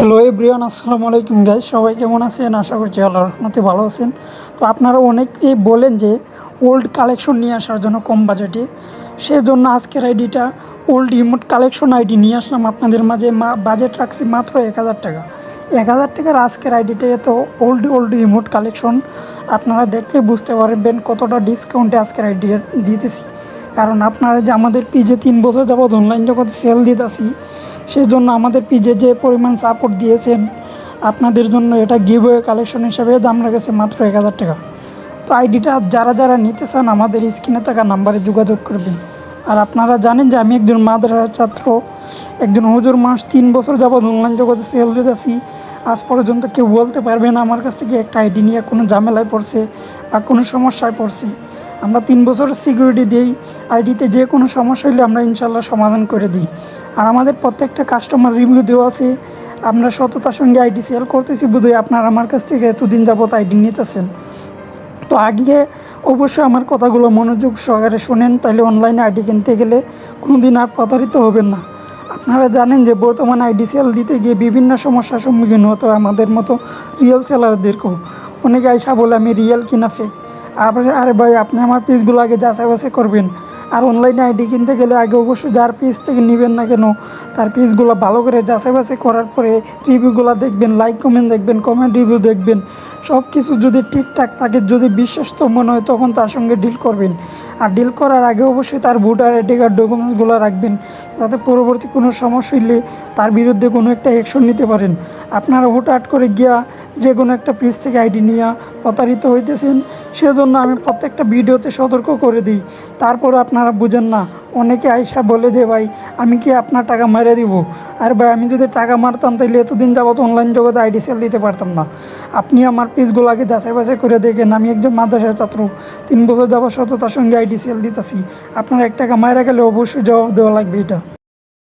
Hello everyone, আসসালামু আলাইকুম guys. সবাই কেমন আছেন? আশা করছি আল্লাহর রহমতে ভালো আছেন। তো আপনারা অনেকেই বলেন যে ওল্ড কালেকশন নিয়ে আসার জন্য কম বাজেটে, সেজন্য আজকের আইডিটা ওল্ড ইমোট কালেকশন আইডি নিয়ে আসলাম আপনাদের মাঝে। বাজেট রাখছি মাত্র 1000 টাকা। 1000 টাকার আজকের আইডিটা এত ওল্ড ইমোট কালেকশন, আপনারা দেখলে বুঝতে পারবেন কতটা ডিসকাউন্টে আজকের আইডি দিতেছি। কারণ আপনারা যে আমাদের পিজে 3 বছর যাবৎ অনলাইন জগতে সেল দিতেছি, সেই জন্য আমাদের পিজে যে পরিমাণ সাপোর্ট দিয়েছেন, আপনাদের জন্য এটা গিভওয়ে কালেকশন হিসাবে দাম রেখেছে মাত্র 1000 টাকা। তো আইডিটা যারা নিতে চান আমাদের স্ক্রিনে থাকা নাম্বারে যোগাযোগ করবেন। আর আপনারা জানেন যে আমি একজন মাদ্রাসার ছাত্র, একজন হুজুর মানুষ, 3 বছর যাবৎ অনলাইন জগতে সেল দিতেছি। আজ পর্যন্ত কেউ বলতে পারবে না আমার কাছ থেকে একটা আইডি নিয়ে কোনো ঝামেলায় পড়ছে বা কোনো সমস্যায় পড়ছে। আমরা 3 বছরের সিকিউরিটি দিই। আইডিতে যে কোনো সমস্যা হলে আমরা ইনশাল্লাহ সমাধান করে দিই। আর আমাদের প্রত্যেকটা কাস্টমার রিভিউ দেওয়া আছে। আমরা সততার সঙ্গে আইডি সেল করতেছি বোধহয় আপনারা আমার কাছ থেকে এতদিন যাবৎ আইডি নিতেছেন। তো আগে অবশ্যই আমার কথাগুলো মনোযোগ সহকারে শোনেন, তাহলে অনলাইনে আইডি কিনতে গেলে কোনো দিন আর প্রতারিত হবেন না। আপনারা জানেন যে বর্তমানে আইডি সেল দিতে গিয়ে বিভিন্ন সমস্যার সম্মুখীন হতে হয় আমাদের মতো রিয়েল সেলারদেরকেও। অনেকে আইসা বলে আমি রিয়েল কিনা ফেক। আরে ভাই, আপনি আমার পিসগুলো আগে যাচাই বাছাই করবেন। আর অনলাইনে আইডি কিনতে গেলে আগে অবশ্যই যার পিস থেকে নেবেন না কেন, তার পিসগুলো ভালো করে যাচাই বাছাই করার পরে রিভিউগুলো দেখবেন, লাইক কমেন্ট দেখবেন, কমেন্ট রিভিউ দেখবেন। সব কিছু যদি ঠিকঠাক থাকে, যদি বিশ্বস্ত মনে হয়, তখন তার সঙ্গে ডিল করবেন। আর ডিল করার আগে অবশ্যই তার ভোটার আইডি কার্ড ডকুমেন্টসগুলো রাখবেন, যাতে পরবর্তী কোনো সমস্যা হলে তার বিরুদ্ধে কোনো একটা অ্যাকশন নিতে পারেন। আপনারা হুটহাট করে গিয়া যে কোনো একটা পিস থেকে আইডি নিয়ে প্রতারিত হইতেছেন, সেজন্য আমি প্রত্যেকটা ভিডিওতে সতর্ক করে দিই। তারপরে আপনারা বুঝেন না। অনেকে আইসা বলে যে ভাই আমি কি আপনার টাকা মেরে দিব। আর ভাই, আমি যদি টাকা মারতাম তাহলে এতদিন যাবত অনলাইন জগতে আইডি সেল দিতে পারতাম না। আপনি আমার পিসগুলো আগে যাচাই বাছাই করে দেখেন। আমি একজন মাদ্রাসার ছাত্র, 3 বছর যাবত সততার সঙ্গে আইডি সেল দিতেছি। আপনার 1 টাকা মারা গেলে অবশ্যই জবাব দেওয়া লাগবে এটা।